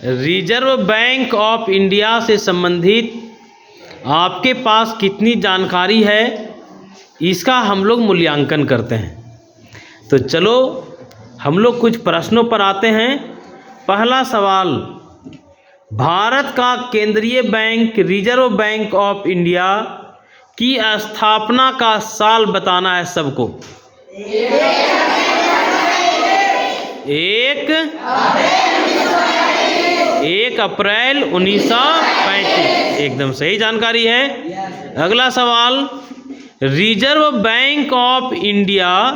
Reserve bank of India से संबंधित आपके पास कितनी जानकारी है, इसका हम लोग मूल्यांकन करते हैं। तो चलो हम लोग कुछ प्रश्नों पर आते हैं। पहला सवाल, भारत का केंद्रीय bank reserve bank of India की स्थापना का साल बताना है सबको। 1 अप्रैल 1935, एकदम सही जानकारी है। अगला सवाल, रिजर्व बैंक ऑफ इंडिया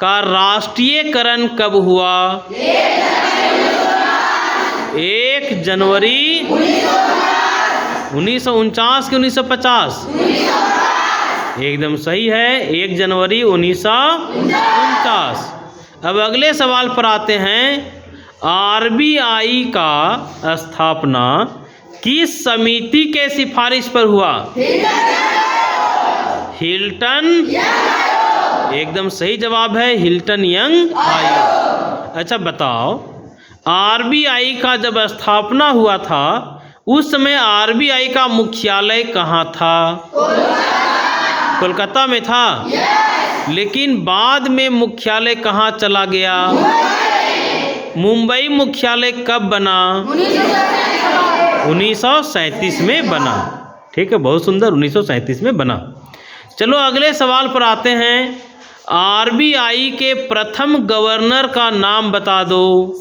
का राष्ट्रीयकरण कब हुआ? 1 जनवरी 1949 कि 1950? एकदम सही है, 1 जनवरी 1949। अब अगले सवाल पर आते हैं। आरबीआई का स्थापना किस समिति के सिफारिश पर हुआ? हिल्टन, एकदम सही जवाब है, हिल्टन यंग आयोग। अच्छा बताओ, आरबीआई का जब स्थापना हुआ था उस समय आरबीआई का मुख्यालय कहाँ था? कोलकाता में था। लेकिन बाद में मुख्यालय कहाँ चला गया? मुंबई मुख्यालय कब बना? 1937 में बना। ठीक है, बहुत सुंदर, 1937 में बना। चलो अगले सवाल पर आते हैं। आरबीआई के प्रथम गवर्नर का नाम बता दो।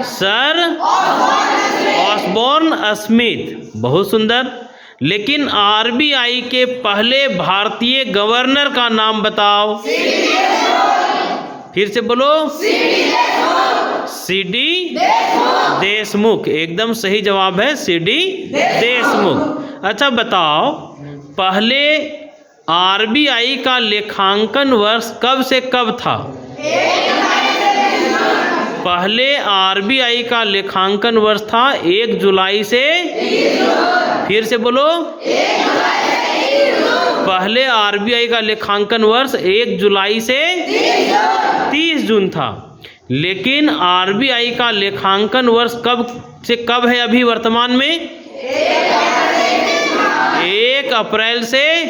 सर ऑसबोर्न स्मिथ, बहुत सुंदर। लेकिन आरबीआई के पहले भारतीय गवर्नर का नाम बताओ। फिर से बोलो। सीडी देशमुख, एकदम सही जवाब है, सीडी देशमुख। अच्छा बताओ, पहले आरबीआई का लेखांकन वर्ष कब से कब था? पहले आरबीआई का लेखांकन वर्ष था 1 जुलाई से, फिर से बोलो। पहले आरबीआई का लेखांकन वर्ष 1 जुलाई से 30 जून था। लेकिन आरबीआई का लेखांकन वर्ष कब से कब है अभी वर्तमान में? 1 अप्रैल से।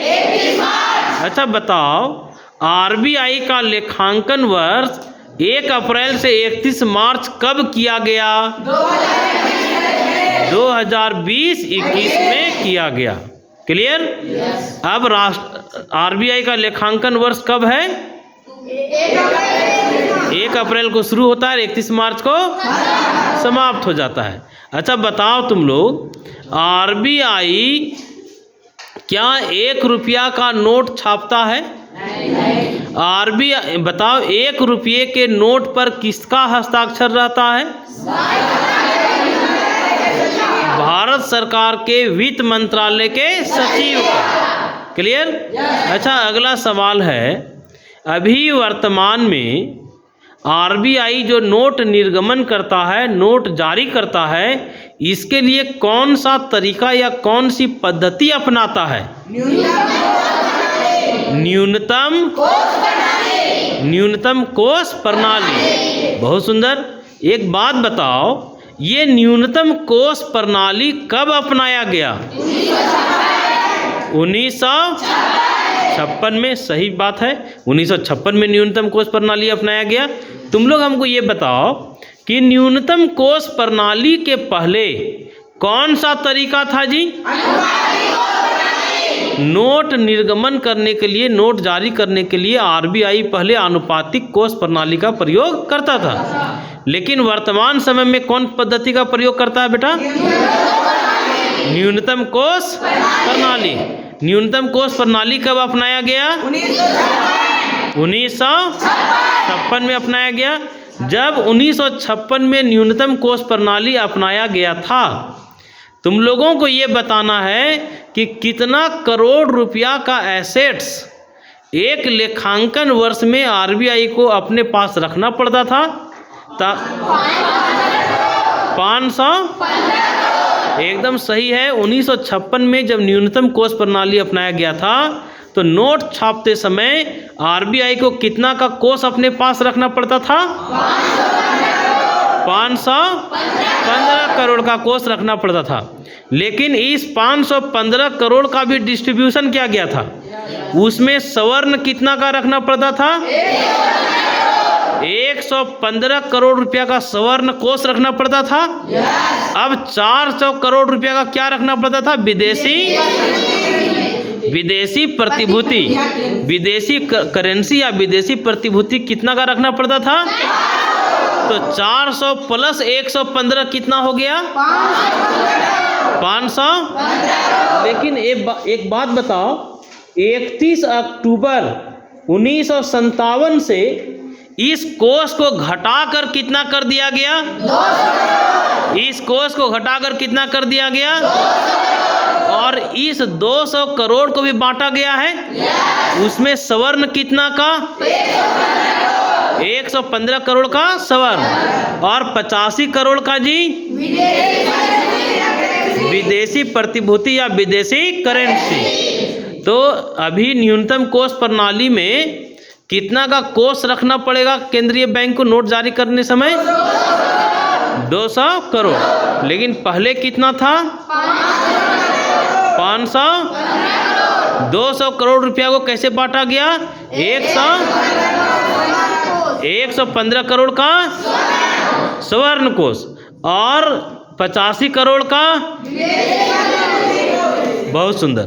अच्छा बताओ, आरबीआई का लेखांकन वर्ष 1 अप्रैल से 31 मार्च कब किया गया? 2020-21 में किया गया। क्लियर? अब आरबीआई का लेखांकन वर्ष कब है? 1 अप्रैल को शुरू होता है, 31 मार्च को समाप्त हो जाता है। अच्छा बताओ तुम लोग, आरबीआई क्या 1 रुपया का नोट छापता है? आरबीआई बताओ, 1 रुपये के नोट पर किसका हस्ताक्षर रहता है? भारत सरकार के वित्त मंत्रालय के सचिव का। क्लियर? अच्छा अगला सवाल है, अभी वर्तमान में आरबीआई जो नोट निर्गमन करता है, नोट जारी करता है, इसके लिए कौन सा तरीका या कौन सी पद्धति अपनाता है? न्यूनतम कोष प्रणाली। बहुत सुंदर। एक बात बताओ, ये न्यूनतम कोष प्रणाली कब अपनाया गया? 1956 में। सही बात है, 1956 में न्यूनतम कोष प्रणाली अपनाया गया। तुम लोग हमको ये बताओ कि न्यूनतम कोष प्रणाली के पहले कौन सा तरीका था जी? नोट निर्गमन करने के लिए, नोट जारी करने के लिए आरबीआई पहले आनुपातिक कोष प्रणाली का प्रयोग करता था। लेकिन वर्तमान समय में कौन पद्धति का प्रयोग करता है बेटा? न्यूनतम कोष प्रणाली। न्यूनतम कोष प्रणाली कब अपनाया गया? 1956 में अपनाया गया। जब 1956 में न्यूनतम कोष प्रणाली अपनाया गया था, तुम लोगों को ये बताना है कि कितना करोड़ रुपया का एसेट्स एक लेखांकन वर्ष में आरबीआई को अपने पास रखना पड़ता था। 500, एकदम सही है। 1956 में जब न्यूनतम कोष प्रणाली अपनाया गया था तो नोट छापते समय आरबीआई को कितना का कोष अपने पास रखना पड़ता था? 515 करोड़ का कोष रखना पड़ता था। लेकिन इस 515 करोड़ का भी डिस्ट्रीब्यूशन क्या गया था, उसमें स्वर्ण कितना का रखना पड़ता था, 115 करोड़ रुपया का स्वर्ण कोष रखना पड़ता था। अब 400 करोड़ रुपया का क्या रखना पड़ता था, विदेशी प्रतिभूति, विदेशी करेंसी या विदेशी प्रतिभूति कितना का रखना पड़ता था। तो 400 प्लस 115 कितना हो गया, 500। लेकिन एक बात बताओ, 31 अक्टूबर 1957 से इस कोष को घटाकर कितना कर दिया गया, इस कोष को घटाकर कितना कर दिया गया, और इस 200 करोड़ को भी बांटा गया है। उसमें स्वर्ण कितना का, 115 करोड़ का स्वर्ण, और 85 करोड़ का जी विदेशी प्रतिभूति या विदेशी करेंसी। तो अभी न्यूनतम कोष प्रणाली में कितना का कोष रखना पड़ेगा केंद्रीय बैंक को नोट जारी करने समय, 200 करोड़। लेकिन पहले कितना था, 500। 200 करोड़ रुपया को कैसे बांटा गया, 115 करोड़ का स्वर्ण कोष और 85 करोड़ का। बहुत सुंदर।